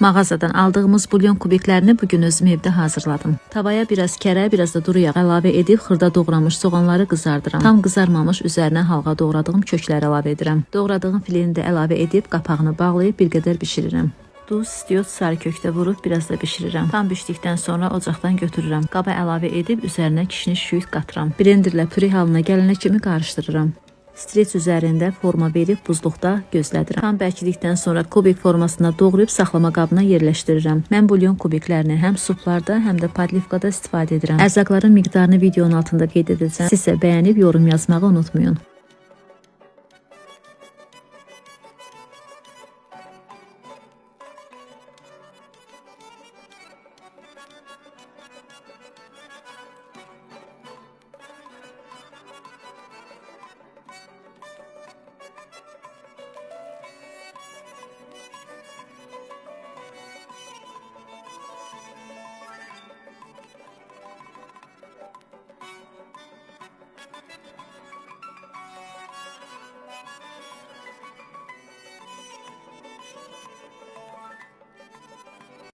Mağazadan aldığımız bulyon kubiklərini bugün özüm evdə hazırladım. Tavaya biraz kərə, biraz da duru yağ əlavə edib xırda doğramış soğanları qızardıram. Tam qızarmamış üzərinə halqa doğradığım kökləri əlavə edirəm. Doğradığım fileni də əlavə edib qapağını bağlayıb bir qədər bişirirəm. Duz, istiot, sarı kökdə vurub biraz da bişirirəm. Tam bişdikdən sonra ocaqdan götürürəm. Qaba əlavə edib üzərinə kişniş şüyüt qatıram. Blenderlə püre halına gələnə kimi qarışdırıram. Streç üzərində forma verib buzluqda gözlədirəm. Tam bərkidikdən sonra kubik formasına doğrayıb saxlama qabına yerləşdirirəm. Mən bulyon kubiklərini həm suplarda, həm də podlivkada istifadə edirəm. Ərzaqların miqdarını videonun altında qeyd edəcəm. Sizsə bəyənib yorum yazmağı unutmayın.